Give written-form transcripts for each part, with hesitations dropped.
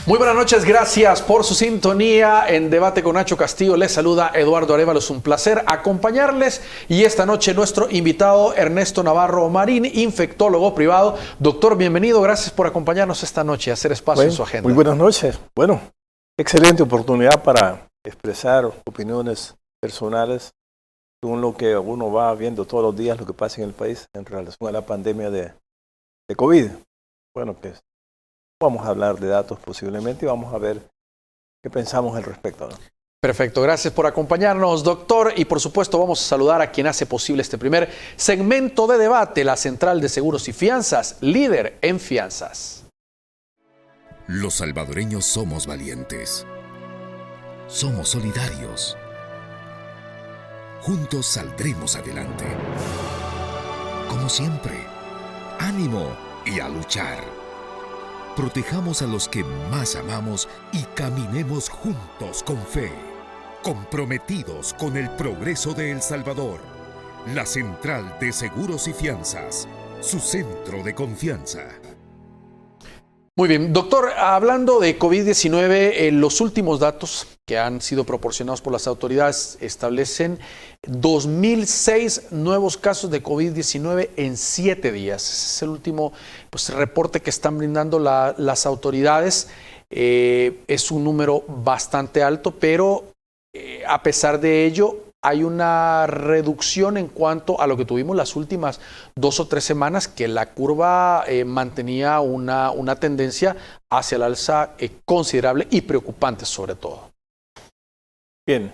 Muy buenas noches, gracias por su sintonía en Debate con Nacho Castillo. Les saluda Eduardo Arévalo, es un placer acompañarles. Y esta noche nuestro invitado Ernesto Navarro Marín, infectólogo privado. Doctor, bienvenido, gracias por acompañarnos esta noche y hacer espacio en su agenda. Muy buenas noches. Bueno, excelente oportunidad para expresar opiniones personales según lo que uno va viendo todos los días, lo que pasa en el país en relación a la pandemia de COVID. Bueno, que vamos a hablar de datos posiblemente y vamos a ver qué pensamos al respecto, ¿no? Perfecto, gracias por acompañarnos, doctor. Y por supuesto vamos a saludar a quien hace posible este primer segmento de debate, la Central de Seguros y Fianzas, líder en fianzas. Los salvadoreños somos valientes. Somos solidarios. Juntos saldremos adelante. Como siempre, ánimo y a luchar. Protejamos a los que más amamos y caminemos juntos con fe, comprometidos con el progreso de El Salvador. La Central de Seguros y Fianzas, su centro de confianza. Muy bien, doctor, hablando de COVID-19, los últimos datos que han sido proporcionados por las autoridades establecen 2.006 nuevos casos de COVID-19 en 7 días. Ese es el último reporte que están brindando las autoridades. Es un número bastante alto, pero a pesar de ello, hay una reducción en cuanto a lo que tuvimos las últimas 2 o 3 semanas, que la curva mantenía una tendencia hacia el alza considerable y preocupante sobre todo. Bien,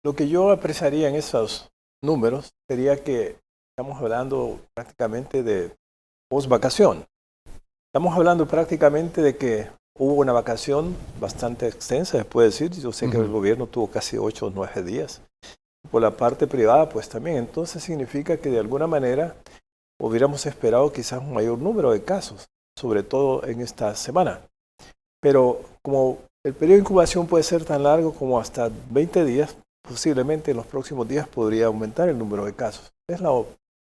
lo que yo apreciaría en esos números sería que estamos hablando prácticamente de post-vacación. Estamos hablando prácticamente de que hubo una vacación bastante extensa, se puede decir. Yo sé que el gobierno tuvo casi 8 o 9 días. Por la parte privada, pues también. Entonces significa que de alguna manera hubiéramos esperado quizás un mayor número de casos, sobre todo en esta semana. Pero como el periodo de incubación puede ser tan largo como hasta 20 días, posiblemente en los próximos días podría aumentar el número de casos. Es la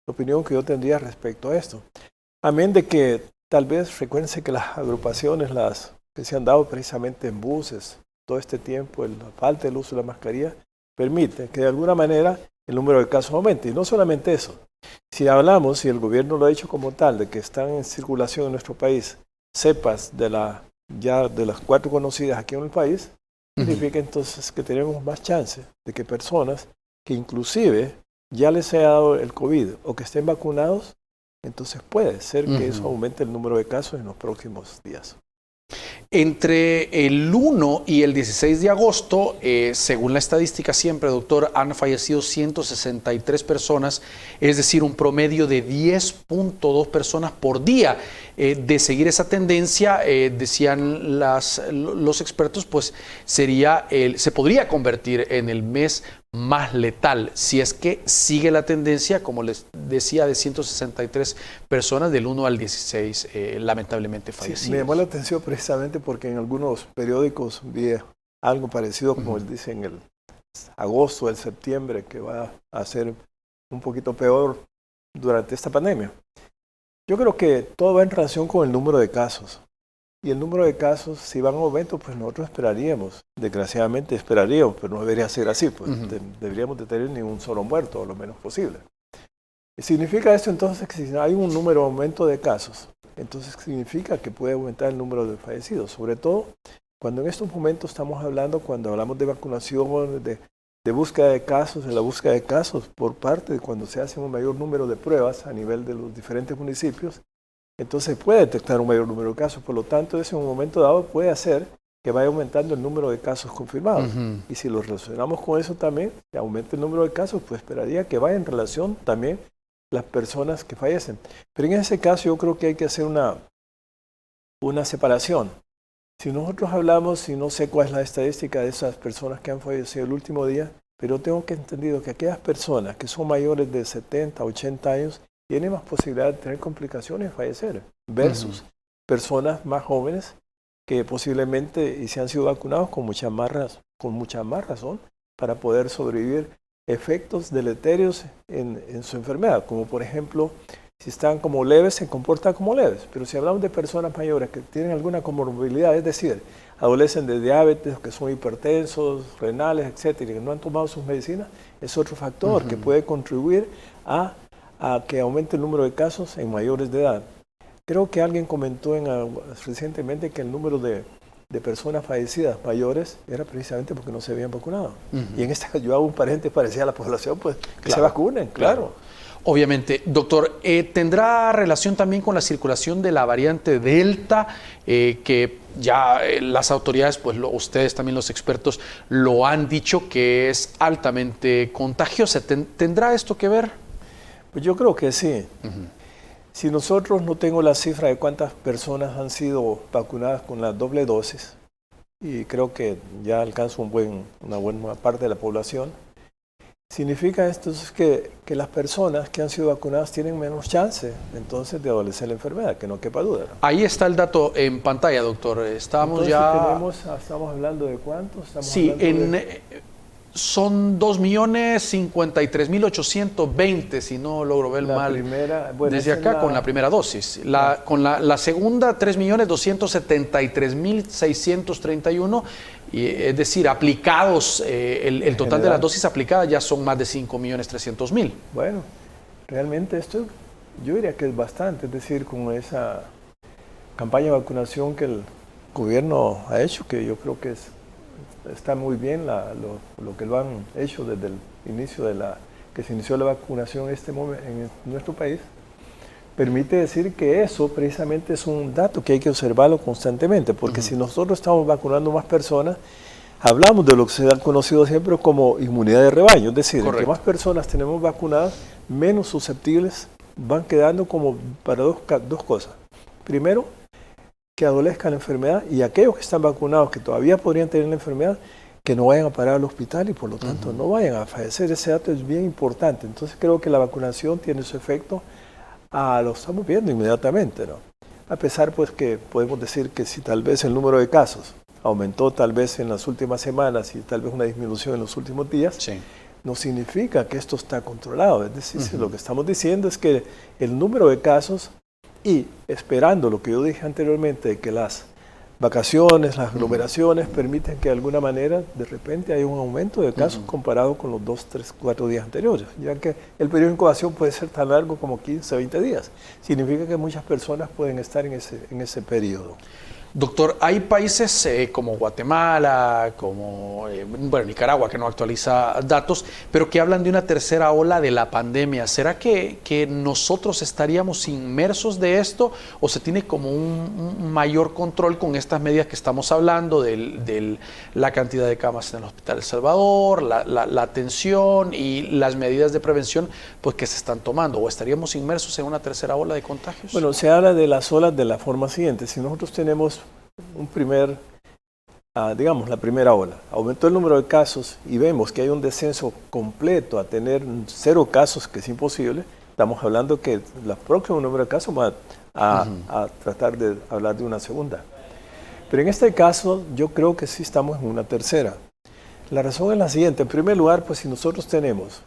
opinión que yo tendría respecto a esto. Amén de que tal vez recuérdense que las agrupaciones, las que se han dado precisamente en buses todo este tiempo, la falta del uso de la mascarilla, permite que de alguna manera el número de casos aumente. Y no solamente eso, si hablamos, si el gobierno lo ha hecho como tal, de que están en circulación en nuestro país cepas ya de las 4 conocidas aquí en el país, significa entonces que tenemos más chance de que personas que inclusive ya les haya dado el COVID o que estén vacunados, entonces puede ser que eso aumente el número de casos en los próximos días. Entre el 1 y el 16 de agosto, según la estadística siempre, doctor, han fallecido 163 personas, es decir, un promedio de 10.2 personas por día. De seguir esa tendencia, decían los expertos, pues se podría convertir en el mes más letal, si es que sigue la tendencia, como les decía, de 163 personas del 1 al 16 lamentablemente fallecidos. Sí, me llamó la atención precisamente porque en algunos periódicos vi algo parecido, como dice en el agosto, el septiembre, que va a ser un poquito peor durante esta pandemia. Yo creo que todo va en relación con el número de casos. Y el número de casos, si van en aumento, pues nosotros esperaríamos, desgraciadamente esperaríamos, pero no debería ser así, pues deberíamos de tener ni un solo muerto, o lo menos posible. ¿Significa esto entonces que si hay un número de aumento de casos, entonces significa que puede aumentar el número de fallecidos? Sobre todo cuando en estos momentos estamos hablando, cuando hablamos de vacunación, de búsqueda de casos, de la búsqueda de casos por parte de cuando se hace un mayor número de pruebas a nivel de los diferentes municipios, entonces puede detectar un mayor número de casos. Por lo tanto, eso en un momento dado puede hacer que vaya aumentando el número de casos confirmados. Y si lo relacionamos con eso también, que aumente el número de casos, pues esperaría que vaya en relación también las personas que fallecen. Pero en ese caso yo creo que hay que hacer una separación. Si nosotros hablamos, y no sé cuál es la estadística de esas personas que han fallecido el último día, pero tengo que entendido que aquellas personas que son mayores de 70, 80 años, tienen más posibilidad de tener complicaciones y fallecer, versus personas más jóvenes que posiblemente y se han sido vacunados con mucha más razón para poder sobrevivir efectos deleterios en su enfermedad, como por ejemplo Si están como leves, se comportan como leves. Pero si hablamos de personas mayores que tienen alguna comorbilidad, es decir, adolecen de diabetes, que son hipertensos, renales, etcétera, y que no han tomado sus medicinas, es otro factor que puede contribuir a que aumente el número de casos en mayores de edad. Creo que alguien comentó recientemente que el número de personas fallecidas mayores era precisamente porque no se habían vacunado. Y en este caso yo hago un paréntesis parecía a la población, pues que se vacunen, claro. Obviamente. Doctor, ¿tendrá relación también con la circulación de la variante Delta, que ya las autoridades, pues ustedes también los expertos, lo han dicho que es altamente contagiosa? ¿Tendrá esto que ver? Pues yo creo que sí. Si nosotros no tengo la cifra de cuántas personas han sido vacunadas con la doble dosis, y creo que ya alcanza una buena parte de la población, significa esto que las personas que han sido vacunadas tienen menos chance entonces de adolecer la enfermedad, que no quepa duda, ¿no? Ahí está el dato en pantalla, doctor. Estamos estamos hablando de cuántos. Sí, son 2.053.820, si no logro ver mal. Desde acá con la primera dosis. Con la segunda, 3.273.631. Es decir, aplicados, el total de las dosis aplicadas ya son más de 5.300.000. Bueno, realmente esto yo diría que es bastante. Es decir, con esa campaña de vacunación que el gobierno ha hecho, que yo creo que está muy bien lo que lo han hecho desde el inicio que se inició la vacunación en nuestro país, permite decir que eso precisamente es un dato que hay que observarlo constantemente, porque si nosotros estamos vacunando más personas, hablamos de lo que se ha conocido siempre como inmunidad de rebaño, es decir, que más personas tenemos vacunadas, menos susceptibles van quedando como para dos cosas. Primero, que adolezcan la enfermedad, y aquellos que están vacunados que todavía podrían tener la enfermedad, que no vayan a parar al hospital y por lo tanto no vayan a fallecer. Ese dato es bien importante. Entonces creo que la vacunación tiene su efecto, lo estamos viendo inmediatamente, ¿no? A pesar pues que podemos decir que si tal vez el número de casos aumentó tal vez en las últimas semanas y tal vez una disminución en los últimos días, no significa que esto está controlado. Es decir, lo que estamos diciendo es que el número de casos, y esperando lo que yo dije anteriormente, que las vacaciones, las aglomeraciones permiten que de alguna manera de repente haya un aumento de casos comparado con los 2, 3, 4 días anteriores, ya que el periodo de incubación puede ser tan largo como 15, 20 días. Significa que muchas personas pueden estar en ese periodo. Doctor, hay países como Guatemala, como Nicaragua, que no actualiza datos, pero que hablan de una tercera ola de la pandemia. ¿Será que nosotros estaríamos inmersos de esto o se tiene como un mayor control con estas medidas que estamos hablando, de la cantidad de camas en el Hospital El Salvador, la atención y las medidas de prevención pues, que se están tomando? ¿O estaríamos inmersos en una tercera ola de contagios? Bueno, se habla de las olas de la forma siguiente. Si nosotros tenemos la primera ola, aumentó el número de casos y vemos que hay un descenso completo a tener 0 casos, que es imposible, estamos hablando que el próximo número de casos va a tratar de hablar de una segunda. Pero en este caso yo creo que sí estamos en una tercera. La razón es la siguiente. En primer lugar, pues si nosotros tenemos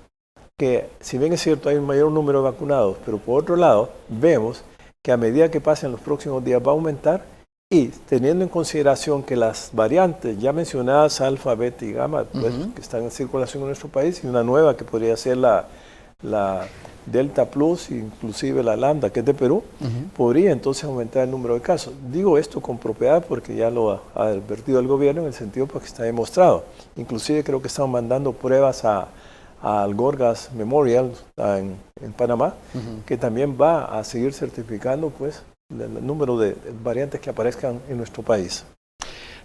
que, si bien es cierto, hay un mayor número de vacunados, pero por otro lado, vemos que a medida que pasen los próximos días va a aumentar. Y teniendo en consideración que las variantes ya mencionadas, alfa, beta y gamma, pues, que están en circulación en nuestro país, y una nueva que podría ser la Delta Plus, inclusive la Lambda, que es de Perú, podría entonces aumentar el número de casos. Digo esto con propiedad porque ya lo ha advertido el gobierno, en el sentido porque está demostrado. Inclusive creo que están mandando pruebas al Gorgas Memorial en Panamá, que también va a seguir certificando pues el número de variantes que aparezcan en nuestro país.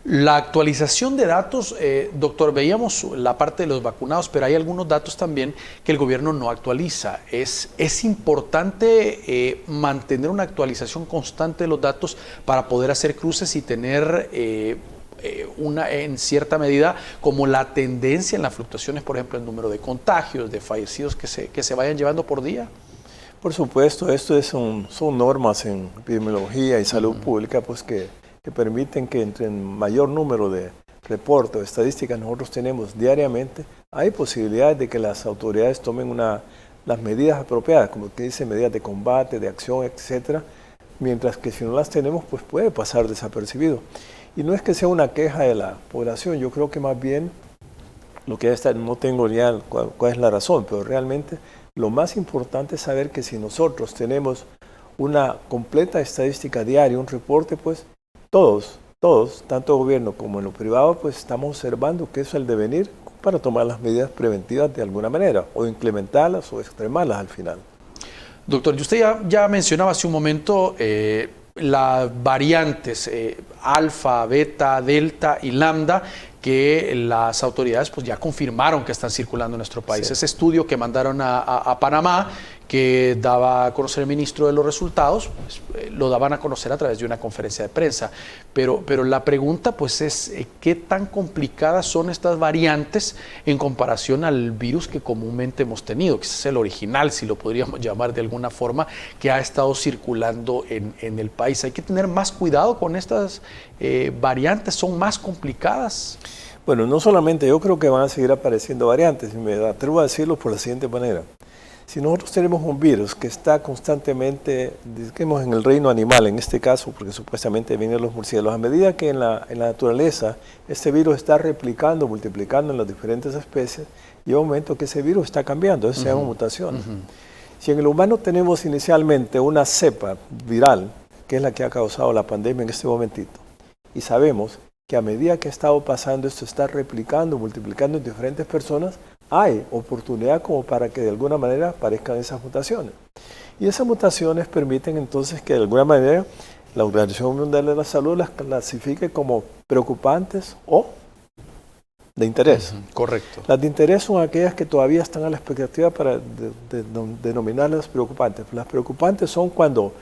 La actualización de datos, doctor, veíamos la parte de los vacunados, pero hay algunos datos también que el gobierno no actualiza. Es importante mantener una actualización constante de los datos para poder hacer cruces y tener en cierta medida como la tendencia en las fluctuaciones, por ejemplo, el número de contagios, de fallecidos que se vayan llevando por día. Por supuesto, son normas en epidemiología y salud pública pues que permiten que entre el mayor número de reportes o estadísticas nosotros tenemos diariamente, hay posibilidades de que las autoridades tomen una las medidas apropiadas, como que dice, medidas de combate, de acción, etcétera, mientras que si no las tenemos, pues puede pasar desapercibido. Y no es que sea una queja de la población, yo creo que más bien, lo que está, no tengo ya cuál es la razón, pero realmente lo más importante es saber que si nosotros tenemos una completa estadística diaria, un reporte, pues todos, tanto el gobierno como en lo privado, pues estamos observando que eso es el devenir para tomar las medidas preventivas de alguna manera, o implementarlas o extremarlas al final. Doctor, y usted ya mencionaba hace un momento las variantes alfa, beta, delta y lambda que las autoridades pues ya confirmaron que están circulando en nuestro país. Sí. Ese estudio que mandaron a Panamá, que daba a conocer el ministro de los resultados, pues, lo daban a conocer a través de una conferencia de prensa. Pero la pregunta pues es, ¿qué tan complicadas son estas variantes en comparación al virus que comúnmente hemos tenido, que es el original, si lo podríamos llamar de alguna forma, que ha estado circulando en el país? ¿Hay que tener más cuidado con estas variantes? ¿Son más complicadas? Bueno, no solamente, yo creo que van a seguir apareciendo variantes, y me atrevo a decirlo por la siguiente manera. Si nosotros tenemos un virus que está constantemente, digamos, en el reino animal, en este caso, porque supuestamente vienen los murciélagos, a medida que en la naturaleza este virus está replicando, multiplicando en las diferentes especies, llega un momento que ese virus está cambiando, eso se llama mutación. Si en el humano tenemos inicialmente una cepa viral, que es la que ha causado la pandemia en este momentito, y sabemos que a medida que ha estado pasando esto está replicando, multiplicando en diferentes personas, hay oportunidad como para que de alguna manera aparezcan esas mutaciones. Y esas mutaciones permiten entonces que de alguna manera la Organización Mundial de la Salud las clasifique como preocupantes o de interés. Correcto. Las de interés son aquellas que todavía están a la expectativa para denominarlas preocupantes. Las preocupantes son cuando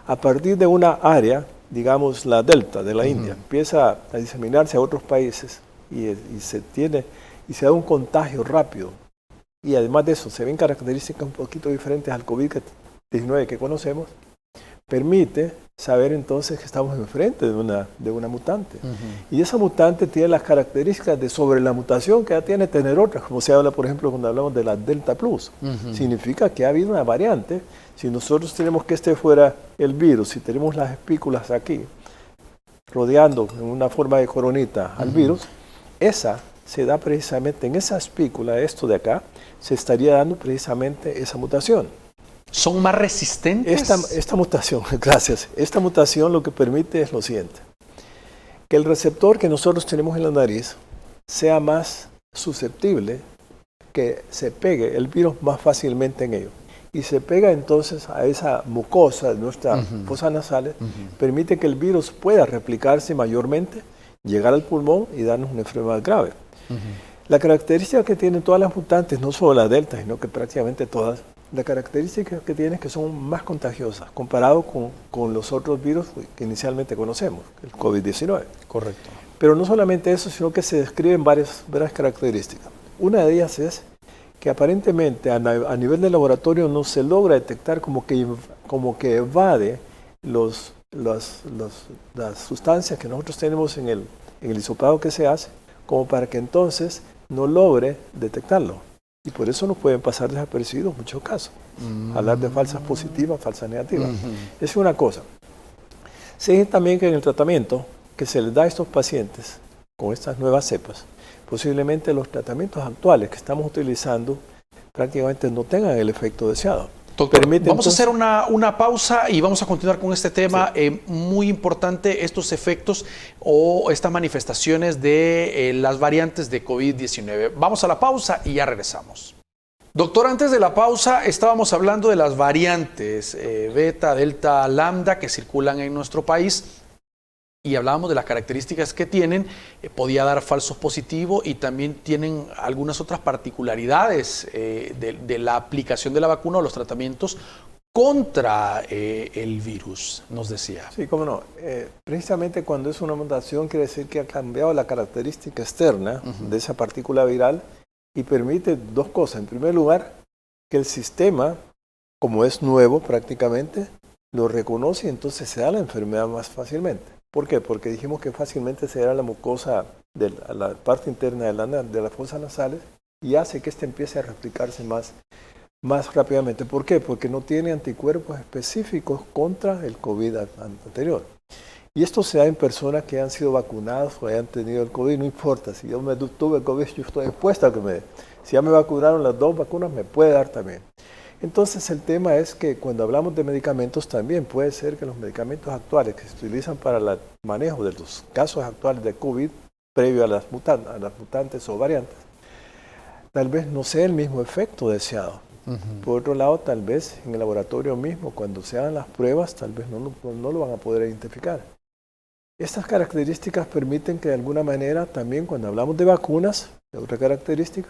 a partir de una área, digamos la delta de la India, empieza a diseminarse a otros países y se da un contagio rápido. Y además de eso, se ven características un poquito diferentes al COVID-19 que conocemos, permite saber entonces que estamos enfrente de una mutante. Y esa mutante tiene las características de sobre la mutación que ya tiene tener otras, como se habla, por ejemplo, cuando hablamos de la Delta Plus. Significa que ha habido una variante. Si nosotros tenemos que este fuera el virus, si tenemos las espículas aquí, rodeando en una forma de coronita al virus, esa se da precisamente en esa espícula, esto de acá, se estaría dando precisamente esa mutación. ¿Son más resistentes? Esta mutación, gracias. Esta mutación lo que permite es lo siguiente: que el receptor que nosotros tenemos en la nariz sea más susceptible, que se pegue el virus más fácilmente en ello. Y se pega entonces a esa mucosa de nuestras fosas nasales, permite que el virus pueda replicarse mayormente, llegar al pulmón y darnos una enfermedad grave. La característica que tienen todas las mutantes, no solo la delta, sino que prácticamente todas, la característica que tienen es que son más contagiosas comparado con los otros virus que inicialmente conocemos, el COVID-19. Correcto. Pero no solamente eso, sino que se describen varias características. Una de ellas es que aparentemente a nivel de laboratorio no se logra detectar como que evade las sustancias que nosotros tenemos en el hisopado que se hace, como para que entonces no logre detectarlo. Y por eso nos pueden pasar desapercibidos en muchos casos. Hablar de falsas positivas, falsas negativas. Esa es una cosa. Se dice también que en el tratamiento que se les da a estos pacientes con estas nuevas cepas, posiblemente los tratamientos actuales que estamos utilizando prácticamente no tengan el efecto deseado. Doctor, vamos a hacer una pausa y vamos a continuar con este tema. Sí. Muy importante, estos efectos o estas manifestaciones de las variantes de COVID-19. Vamos a la pausa y ya regresamos. Doctor, antes de la pausa estábamos hablando de las variantes beta, delta, lambda que circulan en nuestro país. Y hablábamos de las características que tienen, podía dar falsos positivos y también tienen algunas otras particularidades de la aplicación de la vacuna o los tratamientos contra el virus, nos decía. Sí, cómo no. Precisamente cuando es una mutación quiere decir que ha cambiado la característica externa de esa partícula viral y permite dos cosas. En primer lugar, que el sistema, como es nuevo prácticamente, lo reconoce y entonces se da la enfermedad más fácilmente. ¿Por qué? Porque dijimos que fácilmente se da la mucosa de la parte interna de las fosas nasales y hace que éste empiece a replicarse más más rápidamente. ¿Por qué? Porque no tiene anticuerpos específicos contra el COVID anterior. Y esto se da en personas que han sido vacunadas o hayan tenido el COVID, no importa. Si yo tuve el COVID, yo estoy expuesta a que si ya me vacunaron las 2 vacunas, me puede dar también. Entonces el tema es que cuando hablamos de medicamentos también puede ser que los medicamentos actuales que se utilizan para el manejo de los casos actuales de COVID previo a las mutantes o variantes, tal vez no sea el mismo efecto deseado. Por otro lado, tal vez en el laboratorio mismo, cuando se hagan las pruebas, tal vez no lo van a poder identificar. Estas características permiten que de alguna manera también cuando hablamos de vacunas, de otra característica,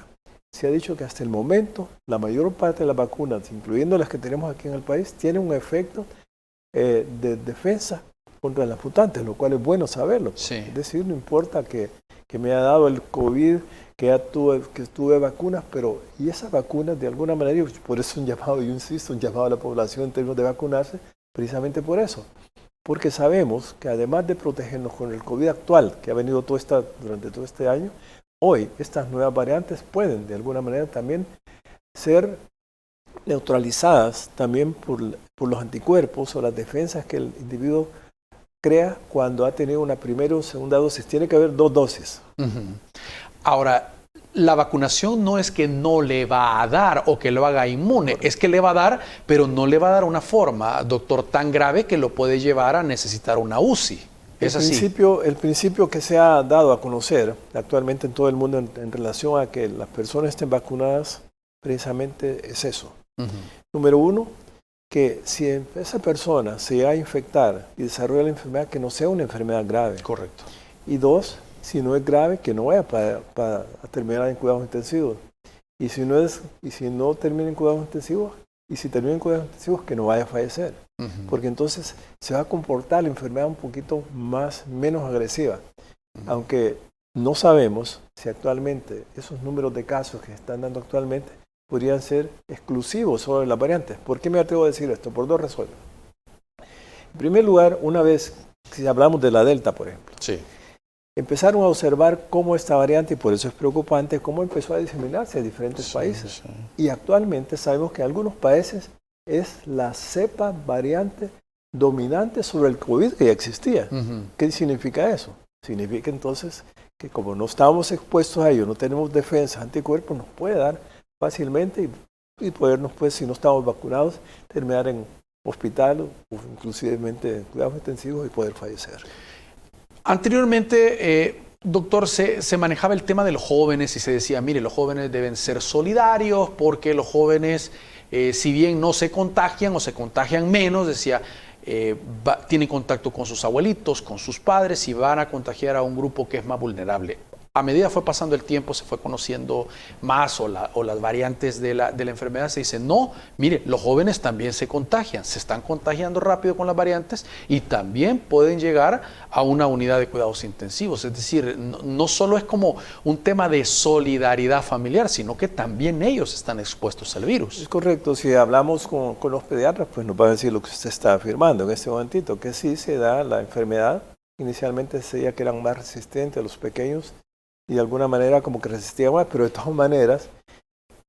se ha dicho que hasta el momento la mayor parte de las vacunas, incluyendo las que tenemos aquí en el país, tienen un efecto de defensa contra las mutantes, lo cual es bueno saberlo. Sí. Es decir, no importa que me haya dado el COVID, que tuve vacunas, pero y esas vacunas de alguna manera, por eso un llamado, yo insisto, un llamado a la población en términos de vacunarse, precisamente por eso. Porque sabemos que además de protegernos con el COVID actual, que ha venido durante todo este año, hoy estas nuevas variantes pueden de alguna manera también ser neutralizadas también por los anticuerpos o las defensas que el individuo crea cuando ha tenido una primera o segunda dosis. Tiene que haber 2 dosis. Ahora, la vacunación no es que no le va a dar o que lo haga inmune, es que le va a dar, pero no le va a dar una forma, doctor, tan grave que lo puede llevar a necesitar una UCI. ¿Es así? El principio que se ha dado a conocer actualmente en todo el mundo en relación a que las personas estén vacunadas, precisamente es eso. Número 1, que si esa persona se va a infectar y desarrolla la enfermedad, que no sea una enfermedad grave. Correcto. Y 2, si no es grave, que no vaya para terminar en cuidados intensivos. Y si no termina en cuidados intensivos, y si termina en cuidados intensivos, que no vaya a fallecer. Porque entonces se va a comportar la enfermedad un poquito menos agresiva. Aunque no sabemos si actualmente esos números de casos que se están dando actualmente podrían ser exclusivos sobre las variantes. ¿Por qué me atrevo a decir esto? Por 2 razones. En primer lugar, una vez, si hablamos de la Delta, por ejemplo, Sí. empezaron a observar cómo esta variante, y por eso es preocupante, cómo empezó a diseminarse en diferentes países. Y actualmente sabemos que en algunos países es la cepa variante dominante sobre el COVID que ya existía. ¿Qué significa eso? Significa entonces que como no estábamos expuestos a ello, no tenemos defensa, anticuerpos, nos puede dar fácilmente y podernos, pues, si no estamos vacunados, terminar en hospital o inclusivemente en cuidados intensivos y poder fallecer. Anteriormente, doctor, se manejaba el tema de los jóvenes y se decía, mire, los jóvenes deben ser solidarios porque los jóvenes, si bien no se contagian o se contagian menos, decía, tienen contacto con sus abuelitos, con sus padres y van a contagiar a un grupo que es más vulnerable. A medida fue pasando el tiempo, se fue conociendo más o las variantes de la enfermedad, se dice, no, mire, los jóvenes también se contagian, se están contagiando rápido con las variantes y también pueden llegar a una unidad de cuidados intensivos. Es decir, no solo es como un tema de solidaridad familiar, sino que también ellos están expuestos al virus. Es correcto, si hablamos con los pediatras, pues nos van a decir lo que usted está afirmando en este momentito, que sí se da la enfermedad, inicialmente se decía que eran más resistentes a los pequeños, y de alguna manera como que resistían más, pero de todas maneras,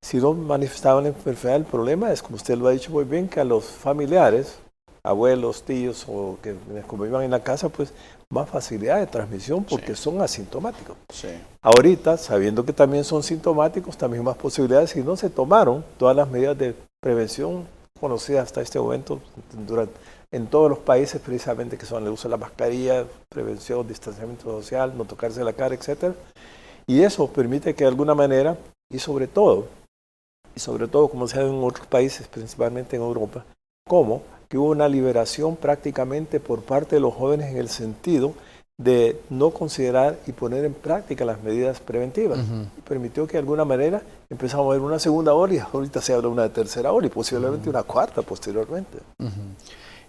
si no manifestaban la enfermedad, el problema es, como usted lo ha dicho muy bien, que a los familiares, abuelos, tíos o que convivan en la casa, pues más facilidad de transmisión porque son asintomáticos. Sí. Ahorita, sabiendo que también son sintomáticos, también más posibilidades si no se tomaron todas las medidas de prevención conocidas hasta este momento en todos los países, precisamente, que son el uso de la mascarilla, prevención, distanciamiento social, no tocarse la cara, etc. Y eso permite que de alguna manera, y sobre todo como se ha dado en otros países, principalmente en Europa, como que hubo una liberación prácticamente por parte de los jóvenes en el sentido de no considerar y poner en práctica las medidas preventivas. Y permitió que de alguna manera empezamos a ver una segunda ola y ahorita se habla de una tercera ola y posiblemente una cuarta posteriormente.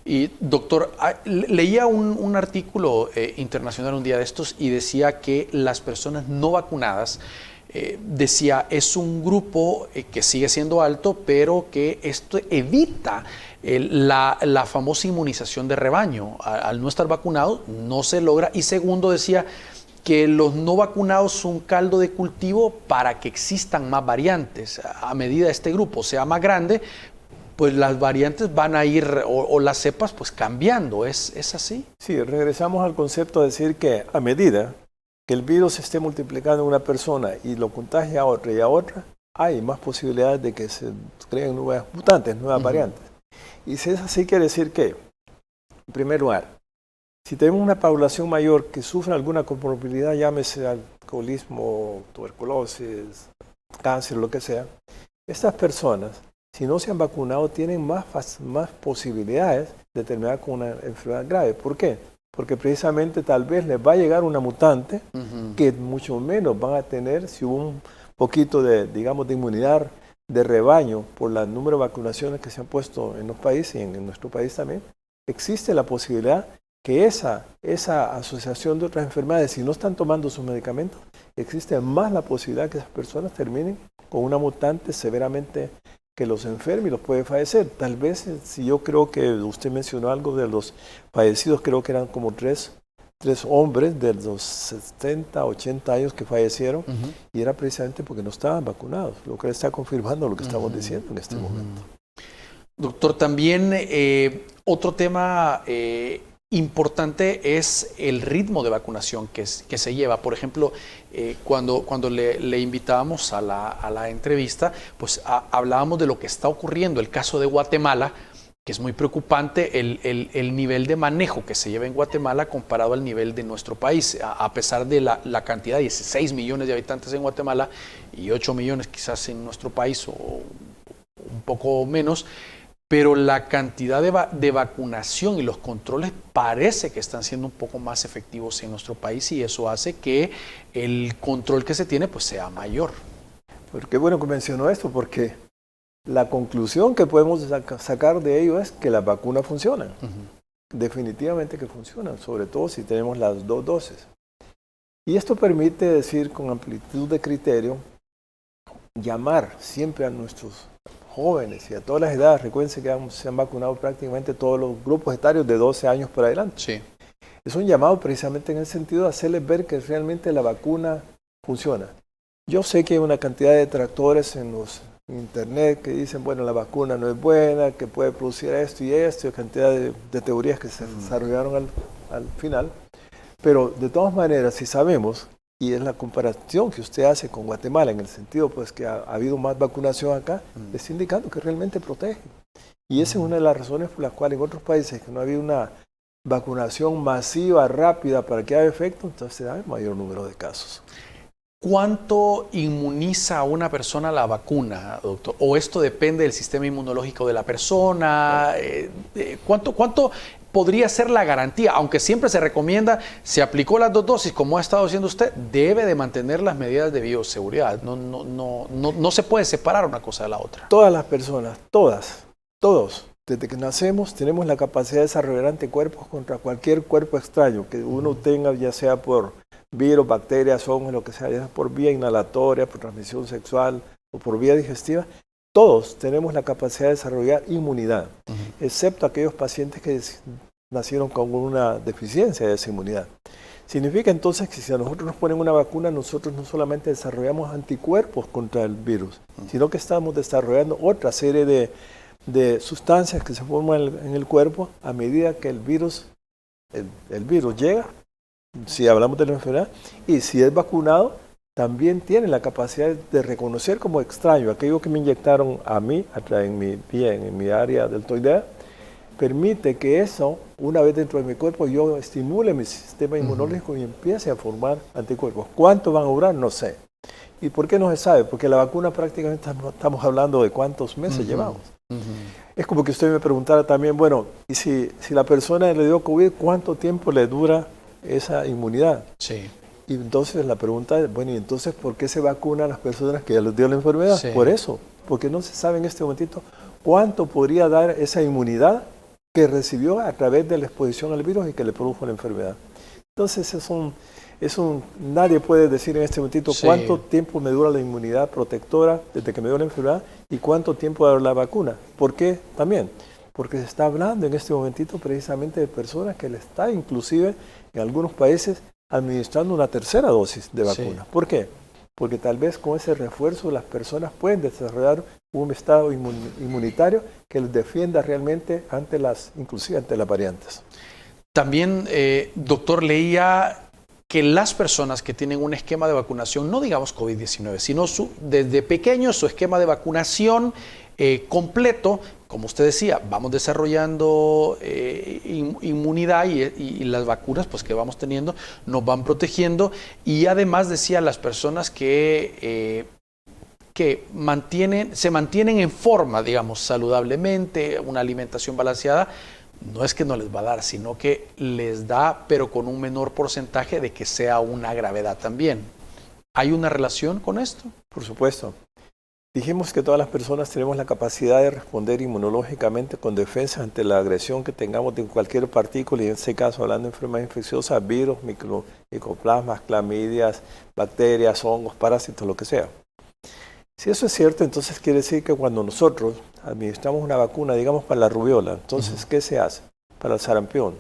Y doctor, leía un artículo internacional un día de estos y decía que las personas no vacunadas, decía, es un grupo que sigue siendo alto, pero que esto evita la famosa inmunización de rebaño. Al no estar vacunado no se logra. Y segundo, decía que los no vacunados son un caldo de cultivo para que existan más variantes. A medida este grupo sea más grande, pues las variantes van a ir, o las cepas, pues cambiando. ¿Es así? Sí, regresamos al concepto de decir que a medida que el virus se esté multiplicando en una persona y lo contagia a otra y a otra, hay más posibilidades de que se creen nuevas mutantes, nuevas variantes. Y si es así, quiere decir que, en primer lugar, si tenemos una población mayor que sufre alguna comorbilidad, llámese alcoholismo, tuberculosis, cáncer, lo que sea, estas personas, si no se han vacunado, tienen más posibilidades de terminar con una enfermedad grave. ¿Por qué? Porque precisamente tal vez les va a llegar una mutante que mucho menos van a tener si hubo un poquito de, digamos, de inmunidad de rebaño por el número de vacunaciones que se han puesto en los países y en nuestro país también. Existe la posibilidad que esa asociación de otras enfermedades, si no están tomando sus medicamentos, existe más la posibilidad que esas personas terminen con una mutante severamente que los enferme y los puede fallecer. Tal vez, si yo creo que usted mencionó algo de los fallecidos, creo que eran como tres hombres de los 70, 80 años que fallecieron, y era precisamente porque no estaban vacunados, lo que está confirmando lo que estamos diciendo en este momento. Doctor, también otro tema importante es el ritmo de vacunación que se lleva. Por ejemplo, cuando le invitábamos a la entrevista, pues hablábamos de lo que está ocurriendo. El caso de Guatemala, que es muy preocupante el nivel de manejo que se lleva en Guatemala comparado al nivel de nuestro país. A pesar de la cantidad de 16 millones de habitantes en Guatemala y 8 millones quizás en nuestro país o un poco menos, pero la cantidad de vacunación y los controles parece que están siendo un poco más efectivos en nuestro país, y eso hace que el control que se tiene pues sea mayor. Pero qué bueno que mencionó esto, porque la conclusión que podemos sacar de ello es que las vacunas funcionan. Definitivamente que funcionan, sobre todo si tenemos las 2 dosis. Y esto permite decir con amplitud de criterio, llamar siempre a nuestros jóvenes y a todas las edades. Recuérdense que se han vacunado prácticamente todos los grupos etarios de 12 años para adelante. Sí. Es un llamado precisamente en el sentido de hacerles ver que realmente la vacuna funciona. Yo sé que hay una cantidad de detractores en los internet que dicen, bueno, la vacuna no es buena, que puede producir esto y esto, y cantidad de teorías que se desarrollaron al final. Pero de todas maneras, si sabemos, y es la comparación que usted hace con Guatemala, en el sentido pues que ha habido más vacunación acá, está indicando que realmente protege. Y esa es una de las razones por las cuales en otros países que no había una vacunación masiva, rápida, para que haga efecto, entonces se da el mayor número de casos. ¿Cuánto inmuniza a una persona la vacuna, doctor? ¿O esto depende del sistema inmunológico de la persona? ¿Cuánto podría ser la garantía? Aunque siempre se recomienda, se aplicó las 2 dosis, como ha estado diciendo usted, debe de mantener las medidas de bioseguridad. No se puede separar una cosa de la otra. Todas las personas, todos, desde que nacemos, tenemos la capacidad de desarrollar anticuerpos contra cualquier cuerpo extraño que uno tenga, ya sea por virus, bacterias, hongos, lo que sea, ya sea por vía inhalatoria, por transmisión sexual o por vía digestiva. Todos tenemos la capacidad de desarrollar inmunidad, excepto aquellos pacientes que nacieron con una deficiencia de esa inmunidad. Significa entonces que si a nosotros nos ponen una vacuna, nosotros no solamente desarrollamos anticuerpos contra el virus, sino que estamos desarrollando otra serie de sustancias que se forman en el cuerpo a medida que el virus llega, si hablamos de la enfermedad, y si es vacunado, también tiene la capacidad de reconocer como extraño aquello que me inyectaron a mí, en mi área deltoidea, permite que eso, una vez dentro de mi cuerpo, yo estimule mi sistema inmunológico y empiece a formar anticuerpos. ¿Cuánto van a durar? No sé. ¿Y por qué no se sabe? Porque la vacuna prácticamente estamos hablando de cuántos meses llevamos. Es como que usted me preguntara también, bueno, y si la persona le dio COVID, ¿cuánto tiempo le dura esa inmunidad? Sí. Y entonces la pregunta es, bueno, ¿y entonces por qué se vacunan a las personas que ya les dio la enfermedad? Sí. Por eso, porque no se sabe en este momentito cuánto podría dar esa inmunidad que recibió a través de la exposición al virus y que le produjo la enfermedad. Entonces nadie puede decir en este momentito cuánto tiempo me dura la inmunidad protectora desde que me dio la enfermedad y cuánto tiempo dura la vacuna. ¿Por qué? También, porque se está hablando en este momentito precisamente de personas que le está inclusive en algunos países administrando una tercera dosis de vacuna. Sí. ¿Por qué? Porque tal vez con ese refuerzo las personas pueden desarrollar un estado inmunitario que les defienda realmente inclusive ante las variantes. También, doctor, leía que las personas que tienen un esquema de vacunación, no digamos COVID-19, sino desde pequeños su esquema de vacunación completo, como usted decía, vamos desarrollando inmunidad y las vacunas pues, que vamos teniendo nos van protegiendo. Y además decía las personas que se mantienen en forma, digamos, saludablemente, una alimentación balanceada, no es que no les va a dar, sino que les da, pero con un menor porcentaje de que sea una gravedad también. ¿Hay una relación con esto? Por supuesto. Dijimos que todas las personas tenemos la capacidad de responder inmunológicamente con defensa ante la agresión que tengamos de cualquier partícula, y en este caso hablando de enfermedades infecciosas, virus, micoplasmas, clamidias, bacterias, hongos, parásitos, lo que sea. Si eso es cierto, entonces quiere decir que cuando nosotros administramos una vacuna, digamos para la rubiola, entonces, ¿qué se hace? Para el sarampión,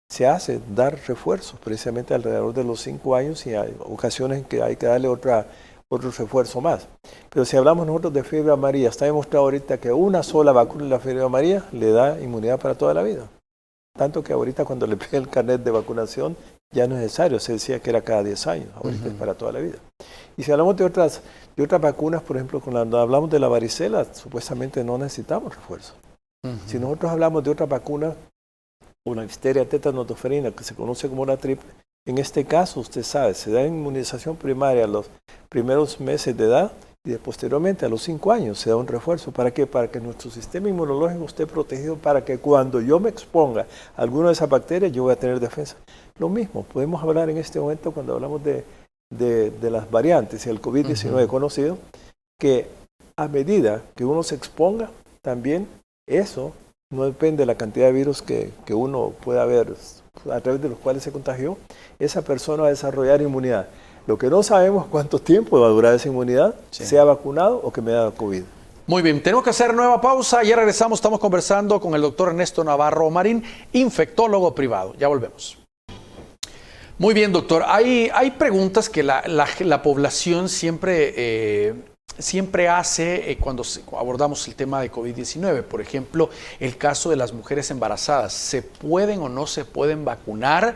se hace dar refuerzos precisamente alrededor de los 5 años, y hay ocasiones en que hay que darle otro refuerzo más. Pero si hablamos nosotros de fiebre amarilla, está demostrado ahorita que una sola vacuna de la fiebre amarilla le da inmunidad para toda la vida. Tanto que ahorita cuando le pide el carnet de vacunación ya no es necesario, se decía que era cada 10 años, ahorita es para toda la vida. Y si hablamos de otras vacunas, por ejemplo, cuando hablamos de la varicela, supuestamente no necesitamos refuerzo. Si nosotros hablamos de otra vacuna, una difteria tetanotoferina, que se conoce como una triple, en este caso, usted sabe, se da inmunización primaria a los primeros meses de edad y posteriormente a los 5 años se da un refuerzo. ¿Para qué? Para que nuestro sistema inmunológico esté protegido, para que cuando yo me exponga a alguna de esas bacterias yo voy a tener defensa. Lo mismo, podemos hablar en este momento cuando hablamos de las variantes y el COVID-19 conocido, que a medida que uno se exponga, también eso no depende de la cantidad de virus que uno pueda ver a través de los cuales se contagió, esa persona va a desarrollar inmunidad. Lo que no sabemos es cuánto tiempo va a durar esa inmunidad, sea vacunado o que me da COVID. Muy bien, tenemos que hacer nueva pausa. Ya regresamos, estamos conversando con el doctor Ernesto Navarro Marín, infectólogo privado. Ya volvemos. Muy bien, doctor. Hay preguntas que la población siempre hace cuando abordamos el tema de COVID-19. Por ejemplo, el caso de las mujeres embarazadas. ¿Se pueden o no se pueden vacunar?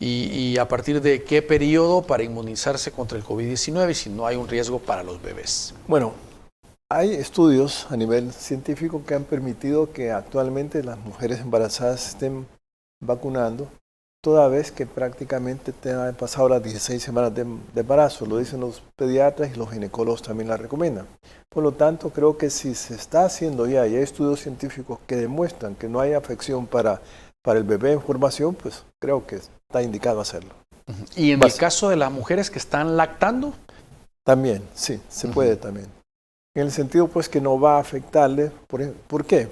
Y a partir de qué periodo para inmunizarse contra el COVID-19 y si no hay un riesgo para los bebés. Bueno, hay estudios a nivel científico que han permitido que actualmente las mujeres embarazadas estén vacunando, toda vez que prácticamente han pasado las 16 semanas de embarazo. Lo dicen los pediatras y los ginecólogos también la recomiendan. Por lo tanto, creo que si se está haciendo ya, y hay estudios científicos que demuestran que no hay afección para el bebé en formación, pues creo que está indicado hacerlo. ¿Y en el caso de las mujeres que están lactando? También, sí, se puede también. En el sentido pues que no va a afectarle. ¿Por qué?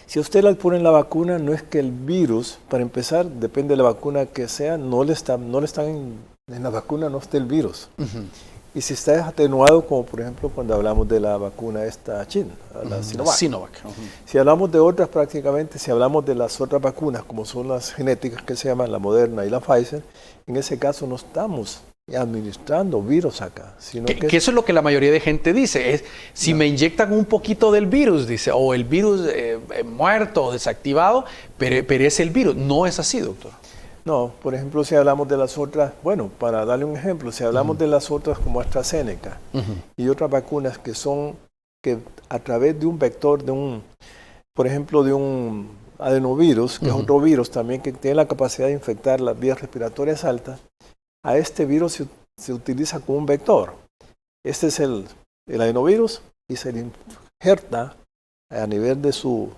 Si a usted le ponen la vacuna, no es que el virus, para empezar, depende de la vacuna que sea, no le están en la vacuna no está el virus. Y si está atenuado, como por ejemplo cuando hablamos de la vacuna esta china, la Sinovac. Si hablamos de otras prácticamente, si hablamos de las otras vacunas, como son las genéticas que se llaman la Moderna y la Pfizer, en ese caso no estamos administrando virus acá. Sino que eso es lo que la mayoría de gente dice. Si me inyectan un poquito del virus, dice, o el virus muerto o desactivado, pero es el virus. No es así, doctor. No, por ejemplo, si hablamos de las otras, bueno, para darle un ejemplo, si hablamos de las otras como AstraZeneca y otras vacunas que son que a través de un vector, por ejemplo, de un adenovirus, que es otro virus también que tiene la capacidad de infectar las vías respiratorias altas, a este virus se utiliza como un vector. Este es el adenovirus y se le injerta a nivel de su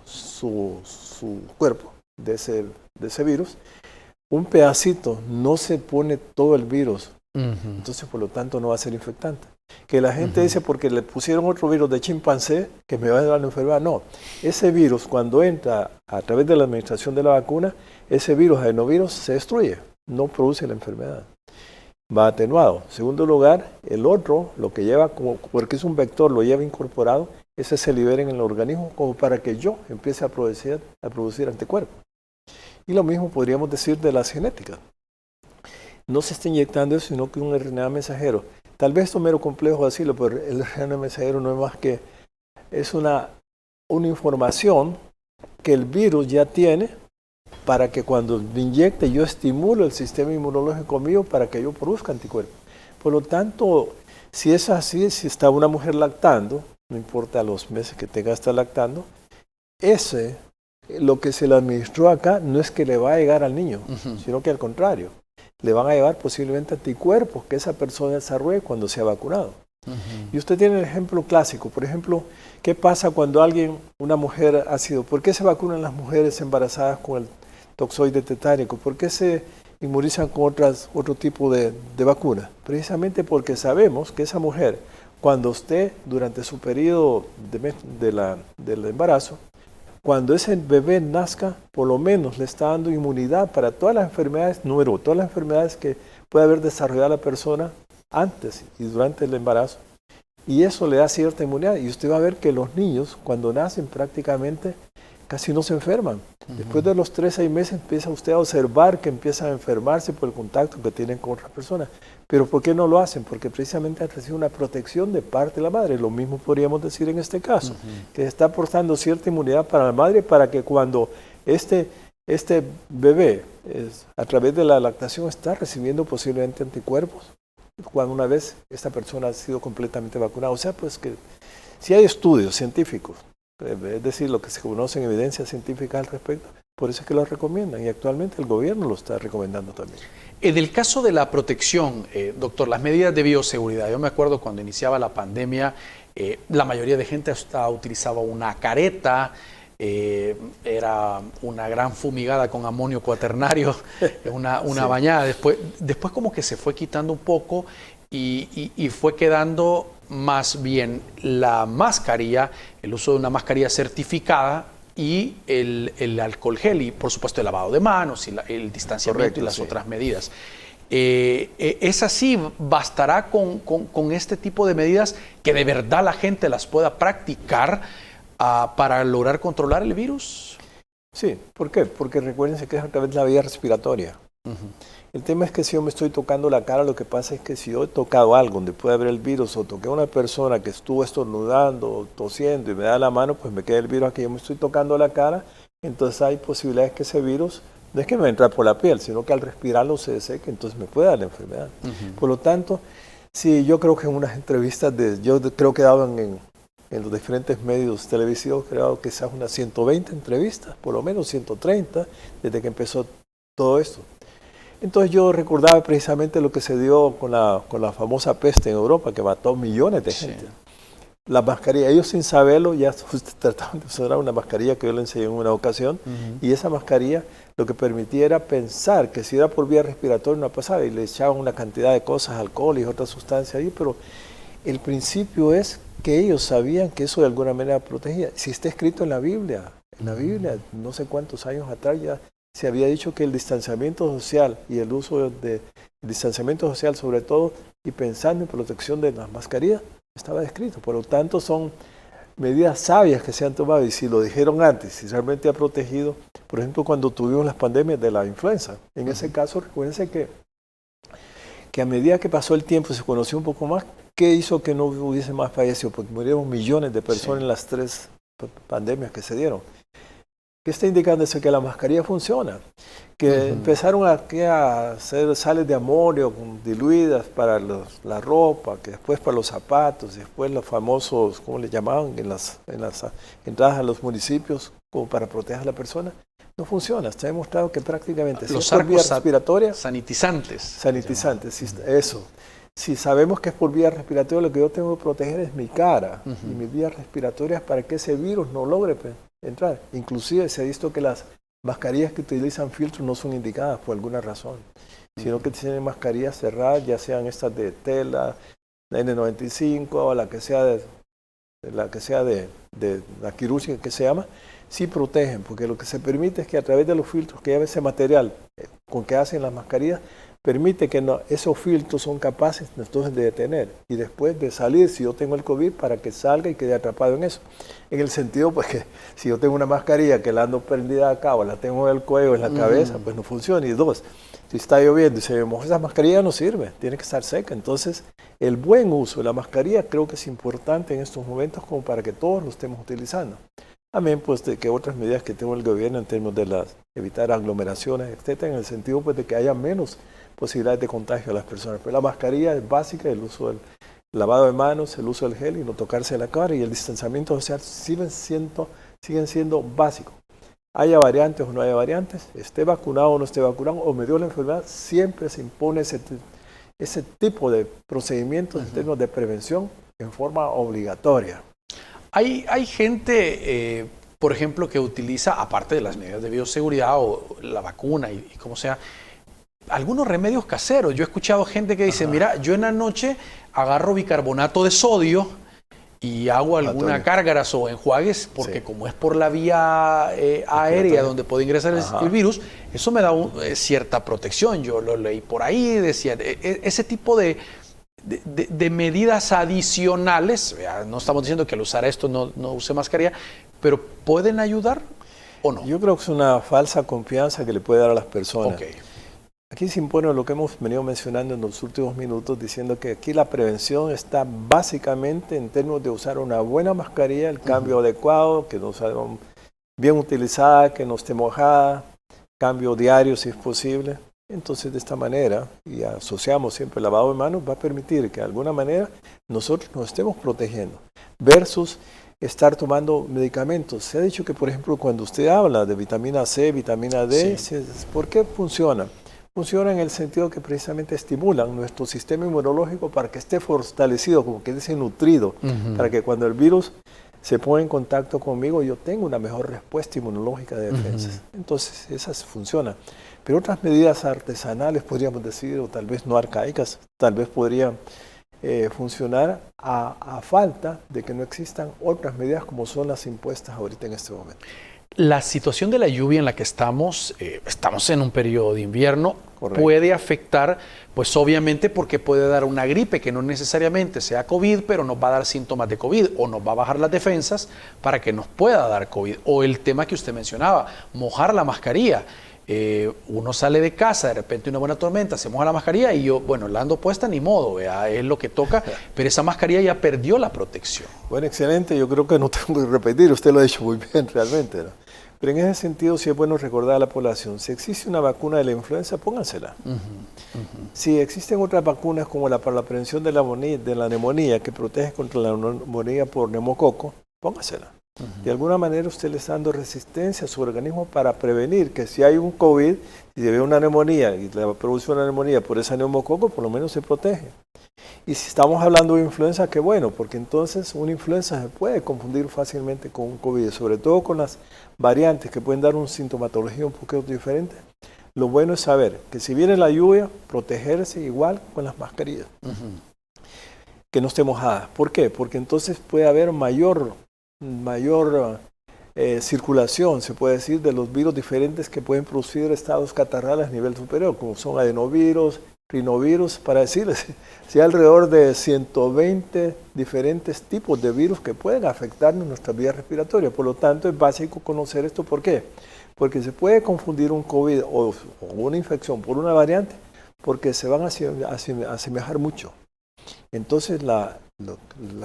cuerpo, de ese virus, un pedacito, no se pone todo el virus. Entonces, por lo tanto, no va a ser infectante. Que la gente dice porque le pusieron otro virus de chimpancé que me va a dar la enfermedad. No, ese virus cuando entra a través de la administración de la vacuna, ese virus, adenovirus, se destruye, no produce la enfermedad. Va atenuado. En segundo lugar, el otro, lo que lleva, porque es un vector, lo lleva incorporado, ese se libera en el organismo como para que yo empiece a producir anticuerpos. Y lo mismo podríamos decir de las genéticas. no se está inyectando eso, sino que un RNA mensajero. Tal vez esto es mero complejo decirlo, pero el RNA mensajero no es más que es una información que el virus ya tiene para que cuando me inyecte yo estimulo el sistema inmunológico mío para que yo produzca anticuerpos. Por lo tanto, si es así, si está una mujer lactando, no importa los meses que tenga estar lactando, lo que se le administró acá no es que le va a llegar al niño, sino que al contrario, le van a llevar posiblemente anticuerpos que esa persona desarrolle cuando sea vacunado. Y usted tiene el ejemplo clásico, por ejemplo, ¿qué pasa cuando una mujer ha sido, por qué se vacunan las mujeres embarazadas con el toxoide tetánico? ¿Por qué se inmunizan con otro tipo de vacuna? Precisamente porque sabemos que esa mujer, cuando usted, durante su periodo del embarazo, cuando ese bebé nazca, por lo menos le está dando inmunidad para todas las enfermedades, todas las enfermedades que puede haber desarrollado la persona antes y durante el embarazo. Y eso le da cierta inmunidad. Y usted va a ver que los niños, cuando nacen, prácticamente casi no se enferman. Después de los 3-6 meses empieza usted a observar que empiezan a enfermarse por el contacto que tienen con otras personas. Pero ¿por qué no lo hacen? Porque precisamente han recibido una protección de parte de la madre. Lo mismo podríamos decir en este caso, que está aportando cierta inmunidad para la madre para que cuando este bebé, a través de la lactación, está recibiendo posiblemente anticuerpos, cuando una vez esta persona ha sido completamente vacunada. O sea, pues que si hay estudios científicos, es decir, lo que se conoce en evidencia científica al respecto, por eso es que lo recomiendan y actualmente el gobierno lo está recomendando también. En el caso de la protección, doctor, las medidas de bioseguridad, yo me acuerdo cuando iniciaba la pandemia, la mayoría de gente hasta utilizaba una careta, era una gran fumigada con amonio cuaternario, una bañada. Después como que se fue quitando un poco y fue quedando más bien la mascarilla, el uso de una mascarilla certificada y el alcohol gel y por supuesto el lavado de manos y el distanciamiento. Correcto, y las otras medidas. ¿Es así? ¿Bastará con este tipo de medidas que de verdad la gente las pueda practicar para lograr controlar el virus? Sí, ¿por qué? Porque recuérdense que es a través de la vía respiratoria. El tema es que si yo me estoy tocando la cara, lo que pasa es que si yo he tocado algo donde puede haber el virus o toqué a una persona que estuvo estornudando o tosiendo y me da la mano, pues me queda el virus aquí, yo me estoy tocando la cara, entonces hay posibilidades que ese virus no es que me entre por la piel, sino que al respirarlo se deseque, entonces me puede dar la enfermedad. Por lo tanto, sí, yo creo que en unas entrevistas, yo creo que daban en los diferentes medios televisivos, creo que quizás unas 120 entrevistas, por lo menos 130, desde que empezó todo esto. Entonces yo recordaba precisamente lo que se dio con la famosa peste en Europa, que mató millones de gente. Sí. La mascarilla, ellos sin saberlo ya trataban de usar una mascarilla que yo le enseñé en una ocasión, y esa mascarilla lo que permitía era pensar que si era por vía respiratoria no pasaba, y le echaban una cantidad de cosas, alcohol y otras sustancias ahí, pero el principio es que ellos sabían que eso de alguna manera protegía. Si está escrito en la Biblia, no sé cuántos años atrás ya se había dicho que el distanciamiento social y el uso del distanciamiento social sobre todo y pensando en protección de las mascarillas estaba descrito. Por lo tanto son medidas sabias que se han tomado y si lo dijeron antes, si realmente ha protegido, por ejemplo cuando tuvimos las pandemias de la influenza, en ese caso recuérdense que a medida que pasó el tiempo se conoció un poco más, ¿qué hizo que no hubiese más fallecidos? Porque murieron millones de personas en las 3 pandemias que se dieron. ¿Qué está indicando eso? Que la mascarilla funciona, que empezaron a hacer sales de amonio diluidas para la ropa, que después para los zapatos, después los famosos, ¿cómo le llamaban? En las entradas a los municipios, como para proteger a la persona. No funciona, está demostrado que prácticamente los si es por vía respiratoria, sanitizantes, eso. Si sabemos que es por vía respiratoria, lo que yo tengo que proteger es mi cara y mis vías respiratorias para que ese virus no logre entrar. Inclusive se ha visto que las mascarillas que utilizan filtros no son indicadas por alguna razón, sino que tienen mascarillas cerradas, ya sean estas de tela, N95 o la que sea de la quirúrgica que se llama, sí protegen, porque lo que se permite es que a través de los filtros que lleva ese material con que hacen las mascarillas, permite que esos filtros son capaces entonces de detener y después de salir, si yo tengo el COVID, para que salga y quede atrapado en eso. En el sentido, pues que si yo tengo una mascarilla que la ando prendida acá o la tengo en el cuello o en la cabeza, pues no funciona. Y dos, Si está lloviendo y se moja esa mascarilla no sirve, tiene que estar seca. Entonces, el buen uso de la mascarilla creo que es importante en estos momentos como para que todos lo estemos utilizando. También pues de que otras medidas que tenga el gobierno en términos de evitar aglomeraciones, etcétera, en el sentido pues de que haya menos posibilidades de contagio a las personas. Pero la mascarilla es básica, el uso del lavado de manos, el uso del gel y no tocarse la cara y el distanciamiento social siguen siendo básicos. Haya variantes o no haya variantes, esté vacunado o no esté vacunado, o me dio la enfermedad, siempre se impone ese tipo de procedimientos en términos de prevención en forma obligatoria. Hay gente, por ejemplo, que utiliza, aparte de las medidas de bioseguridad o la vacuna y como sea, algunos remedios caseros. Yo he escuchado gente que dice, mira, yo en la noche agarro bicarbonato de sodio y hago alguna gárgaras o enjuagues, porque como es por la vía aérea donde puede ingresar el virus, eso me da cierta protección. Yo lo leí por ahí, decía, ese tipo de medidas adicionales, no estamos diciendo que al usar esto no use mascarilla, pero ¿pueden ayudar o no? Yo creo que es una falsa confianza que le puede dar a las personas. Okay. Aquí se impone lo que hemos venido mencionando en los últimos minutos, diciendo que aquí la prevención está básicamente en términos de usar una buena mascarilla, el cambio adecuado, que no sea bien utilizada, que no esté mojada, cambio diario si es posible. Entonces de esta manera, y asociamos siempre el lavado de manos, va a permitir que de alguna manera nosotros nos estemos protegiendo, versus estar tomando medicamentos. Se ha dicho que, por ejemplo, cuando usted habla de vitamina C, vitamina D, ¿por qué funciona? Funciona en el sentido que precisamente estimulan nuestro sistema inmunológico para que esté fortalecido, como que esté nutrido, para que cuando el virus se pone en contacto conmigo, yo tengo una mejor respuesta inmunológica de defensas. Entonces, esas funcionan. Pero otras medidas artesanales, podríamos decir, o tal vez no arcaicas, tal vez podrían funcionar a falta de que no existan otras medidas como son las impuestas ahorita en este momento. La situación de la lluvia en la que estamos en un periodo de invierno, correcto, puede afectar, pues obviamente porque puede dar una gripe que no necesariamente sea COVID, pero nos va a dar síntomas de COVID o nos va a bajar las defensas para que nos pueda dar COVID. O el tema que usted mencionaba, mojar la mascarilla. Uno sale de casa, de repente una buena tormenta, se moja la mascarilla y yo, bueno, la ando puesta, ni modo, es lo que toca, pero esa mascarilla ya perdió la protección. Bueno, excelente, yo creo que no tengo que repetir, usted lo ha hecho muy bien realmente, ¿no? Pero en ese sentido sí es bueno recordar a la población, si existe una vacuna de la influenza, póngansela. Si existen otras vacunas como para la prevención de la neumonía, que protege contra la neumonía por neumococo, póngasela. De alguna manera usted le está dando resistencia a su organismo para prevenir que si hay un COVID y si ve una neumonía y le produce una neumonía por ese neumococo, por lo menos se protege. Y si estamos hablando de influenza, qué bueno, porque entonces una influenza se puede confundir fácilmente con un COVID, sobre todo con las variantes que pueden dar una sintomatología un poquito diferente. Lo bueno es saber que si viene la lluvia, protegerse igual con las mascarillas, que no esté mojada. ¿Por qué? Porque entonces puede haber mayor circulación, se puede decir, de los virus diferentes que pueden producir estados catarrales a nivel superior, como son adenovirus, rinovirus, para decirles, si hay alrededor de 120 diferentes tipos de virus que pueden afectarnos nuestra vía respiratoria. Por lo tanto, es básico conocer esto. ¿Por qué? Porque se puede confundir un COVID o una infección por una variante, porque se van a asemejar mucho. Entonces, la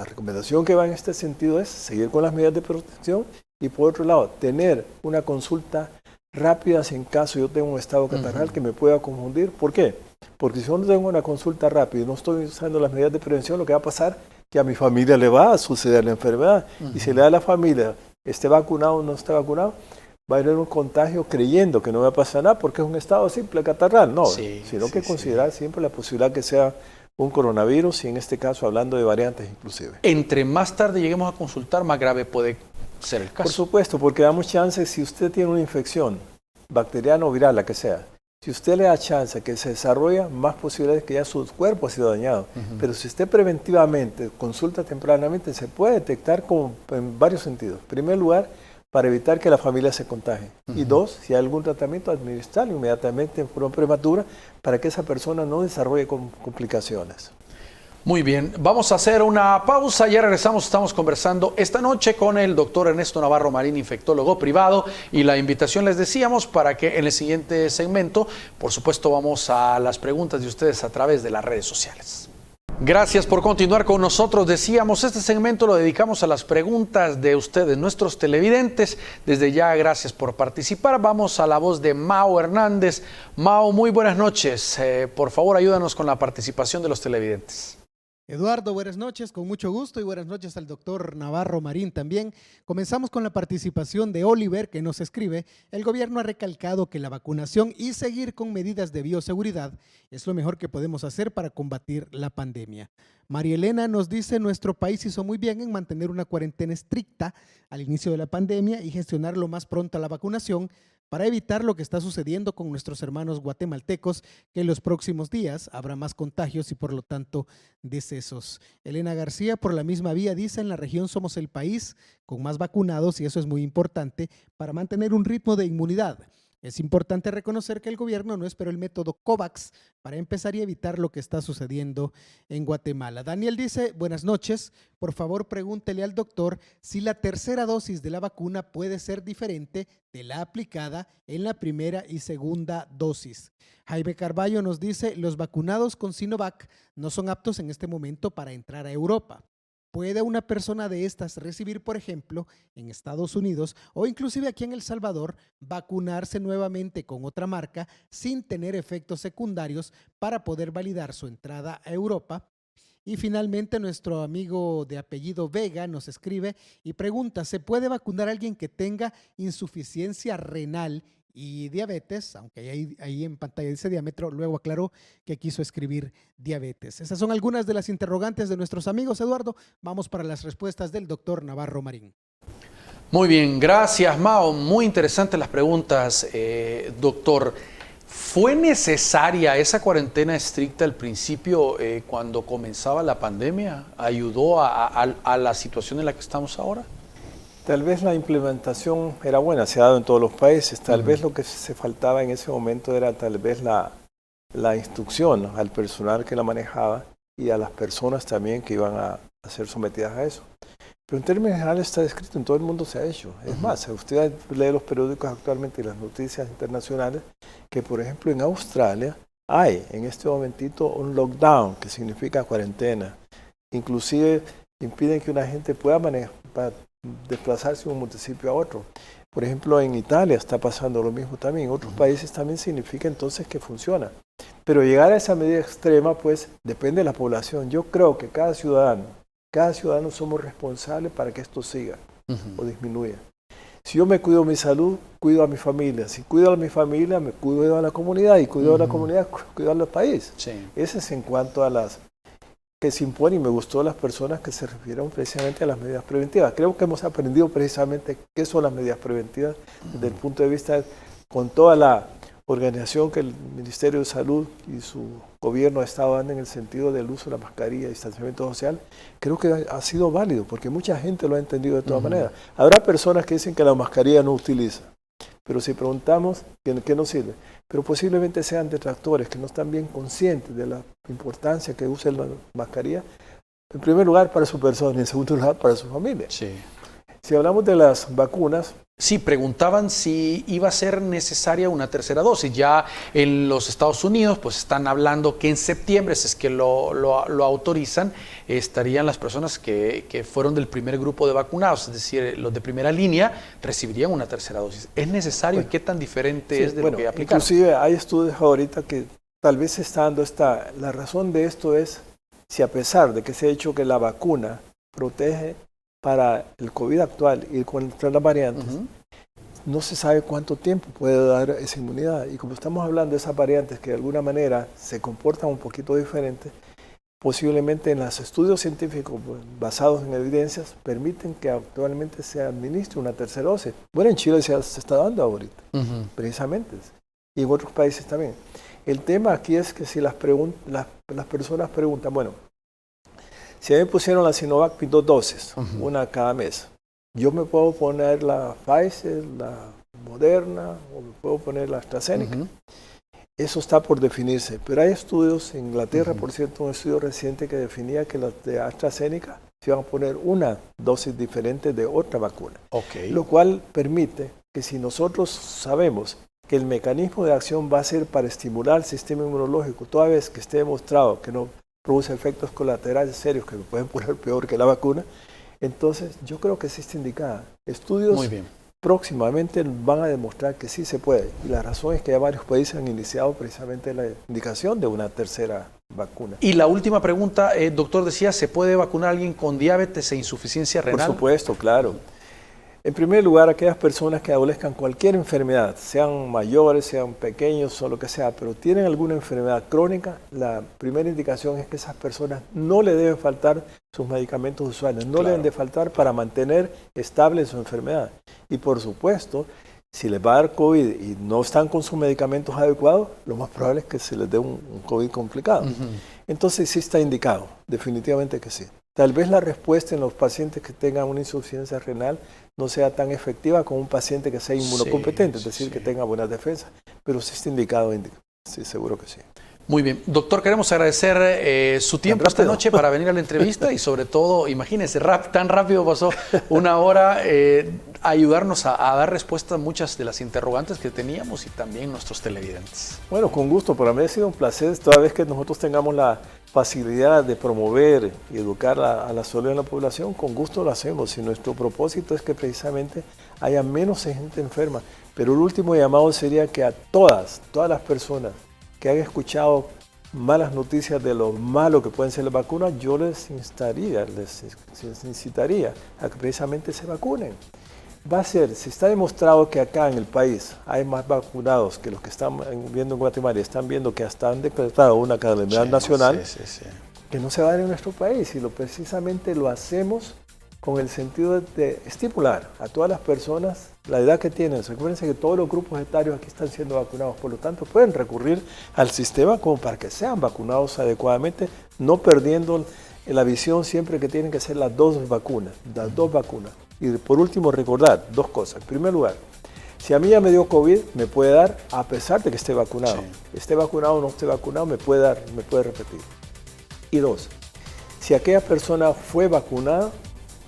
recomendación que va en este sentido es seguir con las medidas de protección y, por otro lado, tener una consulta rápida si en caso yo tengo un estado catarral que me pueda confundir. ¿Por qué? Porque si yo no tengo una consulta rápida y no estoy usando las medidas de prevención, lo que va a pasar es que a mi familia le va a suceder la enfermedad. Y si le da a la familia, esté vacunado o no esté vacunado, va a haber un contagio creyendo que no va a pasar nada porque es un estado simple catarral. No, sino que considerar siempre la posibilidad que sea un coronavirus y en este caso hablando de variantes inclusive. Entre más tarde lleguemos a consultar, más grave puede ser el caso. Por supuesto, porque damos chances si usted tiene una infección bacteriana o viral, la que sea. Si usted le da chance que se desarrolla, más posibilidades que ya su cuerpo ha sido dañado. Pero si usted preventivamente consulta tempranamente, se puede detectar en varios sentidos. En primer lugar, para evitar que la familia se contagie. Y dos, si hay algún tratamiento, administrarlo inmediatamente en forma prematura para que esa persona no desarrolle complicaciones. Muy bien, vamos a hacer una pausa, ya regresamos, estamos conversando esta noche con el doctor Ernesto Navarro Marín, infectólogo privado, y la invitación les decíamos para que en el siguiente segmento, por supuesto, vamos a las preguntas de ustedes a través de las redes sociales. Gracias por continuar con nosotros. Decíamos, este segmento lo dedicamos a las preguntas de ustedes, nuestros televidentes. Desde ya, gracias por participar. Vamos a la voz de Mao Hernández. Mao, muy buenas noches. Por favor, ayúdanos con la participación de los televidentes. Eduardo, buenas noches, con mucho gusto, y buenas noches al doctor Navarro Marín también. Comenzamos con la participación de Oliver, que nos escribe: el gobierno ha recalcado que la vacunación y seguir con medidas de bioseguridad es lo mejor que podemos hacer para combatir la pandemia. María Elena nos dice: nuestro país hizo muy bien en mantener una cuarentena estricta al inicio de la pandemia y gestionar lo más pronto la vacunación, para evitar lo que está sucediendo con nuestros hermanos guatemaltecos, que en los próximos días habrá más contagios y por lo tanto decesos. Elena García, por la misma vía, dice: en la región somos el país con más vacunados y eso es muy importante para mantener un ritmo de inmunidad. Es importante reconocer que el gobierno no esperó el método COVAX para empezar y evitar lo que está sucediendo en Guatemala. Daniel dice: buenas noches, por favor pregúntele al doctor si la tercera dosis de la vacuna puede ser diferente de la aplicada en la primera y segunda dosis. Jaime Carballo nos dice: los vacunados con Sinovac no son aptos en este momento para entrar a Europa. ¿Puede una persona de estas recibir, por ejemplo, en Estados Unidos o inclusive aquí en El Salvador, vacunarse nuevamente con otra marca sin tener efectos secundarios para poder validar su entrada a Europa? Y finalmente, nuestro amigo de apellido Vega nos escribe y pregunta: ¿se puede vacunar a alguien que tenga insuficiencia renal y diabetes? Aunque ahí en pantalla dice diámetro, luego aclaró que quiso escribir diabetes. Esas son algunas de las interrogantes de nuestros amigos, Eduardo. Vamos para las respuestas del doctor Navarro Marín. Muy bien, gracias, Mao. Muy interesantes las preguntas, doctor. ¿Fue necesaria esa cuarentena estricta al principio cuando comenzaba la pandemia? ¿Ayudó a la situación en la que estamos ahora? Tal vez la implementación era buena, se ha dado en todos los países. Tal vez lo que se faltaba en ese momento era tal vez la instrucción al personal que la manejaba y a las personas también que iban a ser sometidas a eso. Pero en términos generales está descrito, en todo el mundo se ha hecho. Es más, usted lee los periódicos actualmente y las noticias internacionales que, por ejemplo, en Australia hay en este momentito un lockdown, que significa cuarentena. Inclusive impiden que una gente pueda desplazarse de un municipio a otro. Por ejemplo, en Italia está pasando lo mismo también. En otros países también significa entonces que funciona. Pero llegar a esa medida extrema, pues, depende de la población. Yo creo que cada ciudadano somos responsables para que esto siga o disminuya. Si yo me cuido mi salud, cuido a mi familia. Si cuido a mi familia, me cuido a la comunidad. Y cuido a la comunidad, cuido al país. Sí. Ese es en cuanto a las que se imponen, y me gustó las personas que se refirieron precisamente a las medidas preventivas. Creo que hemos aprendido precisamente qué son las medidas preventivas desde el punto de vista con toda la organización que el Ministerio de Salud y su gobierno ha estado dando en el sentido del uso de la mascarilla y distanciamiento social. Creo que ha sido válido porque mucha gente lo ha entendido de todas maneras. Habrá personas que dicen que la mascarilla no utiliza, pero si preguntamos, ¿qué nos sirve? Pero posiblemente sean detractores que no están bien conscientes de la importancia que use la mascarilla, en primer lugar para su persona y en segundo lugar para su familia. Sí. Si hablamos de las vacunas... Sí, preguntaban si iba a ser necesaria una tercera dosis. Ya en los Estados Unidos pues están hablando que en septiembre, si es que lo autorizan, estarían las personas que fueron del primer grupo de vacunados, es decir, los de primera línea, recibirían una tercera dosis. ¿Es necesario y qué tan diferente es de lo que aplicaron? Inclusive hay estudios ahorita que tal vez se está dando la razón de esto es si a pesar de que se ha hecho que la vacuna protege para el COVID actual y contra las variantes, no se sabe cuánto tiempo puede dar esa inmunidad. Y como estamos hablando de esas variantes que de alguna manera se comportan un poquito diferente, posiblemente en los estudios científicos basados en evidencias permiten que actualmente se administre una tercera dosis. Bueno, en Chile se está dando ahorita, precisamente, y en otros países también. El tema aquí es que si las personas preguntan, bueno, si a mí me pusieron la Sinovac 2 dosis, una cada mes, yo me puedo poner la Pfizer, la Moderna, o me puedo poner la AstraZeneca. Eso está por definirse, pero hay estudios, en Inglaterra, por cierto, un estudio reciente que definía que los de AstraZeneca se iban a poner una dosis diferente de otra vacuna. Ok. Lo cual permite que si nosotros sabemos que el mecanismo de acción va a ser para estimular el sistema inmunológico, toda vez que esté demostrado que no produce efectos colaterales serios que me pueden poner peor que la vacuna, entonces yo creo que sí está indicada. Estudios Muy bien. próximamente van a demostrar que sí se puede. Y la razón es que ya varios países han iniciado precisamente la indicación de una tercera vacuna. Y la última pregunta, doctor, decía, ¿se puede vacunar a alguien con diabetes e insuficiencia renal? Por supuesto, claro. En primer lugar, aquellas personas que adolezcan cualquier enfermedad, sean mayores, sean pequeños o lo que sea, pero tienen alguna enfermedad crónica, la primera indicación es que esas personas no le deben faltar sus medicamentos usuales, no le deben de faltar para mantener estable su enfermedad. Y por supuesto, si les va a dar COVID y no están con sus medicamentos adecuados, lo más probable es que se les dé un COVID complicado. Entonces sí está indicado, definitivamente que sí. Tal vez la respuesta en los pacientes que tengan una insuficiencia renal no sea tan efectiva como un paciente que sea inmunocompetente, es decir, que tenga buenas defensas, pero sí está indicado, sí, seguro que sí. Muy bien. Doctor, queremos agradecer su tiempo esta noche para venir a la entrevista y sobre todo, imagínense, tan rápido pasó una hora, ayudarnos a dar respuesta a muchas de las interrogantes que teníamos y también nuestros televidentes. Bueno, con gusto, para mí ha sido un placer, toda vez que nosotros tengamos la facilidad de promover y educar a la salud de la población, con gusto lo hacemos y nuestro propósito es que precisamente haya menos gente enferma. Pero el último llamado sería que a todas las personas que han escuchado malas noticias de lo malo que pueden ser las vacunas, yo les incitaría a que precisamente se vacunen. Va a ser, si está demostrado que acá en el país hay más vacunados que los que están viendo en Guatemala y están viendo que hasta han decretado una calamidad nacional, que no se va a dar en nuestro país y precisamente lo hacemos con el sentido de estimular a todas las personas la edad que tienen. Recuérdense que todos los grupos etarios aquí están siendo vacunados, por lo tanto pueden recurrir al sistema como para que sean vacunados adecuadamente, no perdiendo la visión siempre que tienen que ser las dos vacunas. Y por último recordar dos cosas. En primer lugar, si a mí ya me dio COVID, me puede dar a pesar de que esté vacunado. Esté vacunado o no esté vacunado, me puede repetir. Y dos, si aquella persona fue vacunada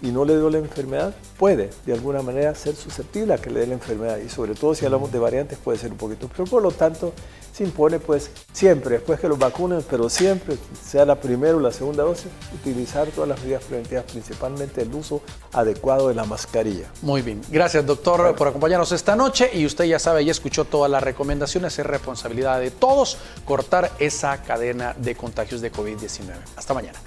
y no le dio la enfermedad, puede de alguna manera ser susceptible a que le dé la enfermedad y sobre todo si hablamos de variantes puede ser un poquito, pero por lo tanto se impone pues siempre, después que los vacunen, pero siempre, sea la primera o la segunda dosis, utilizar todas las medidas preventivas, principalmente el uso adecuado de la mascarilla. Muy bien, gracias doctor por acompañarnos esta noche y usted ya sabe, ya escuchó todas las recomendaciones, es responsabilidad de todos cortar esa cadena de contagios de COVID-19. Hasta mañana.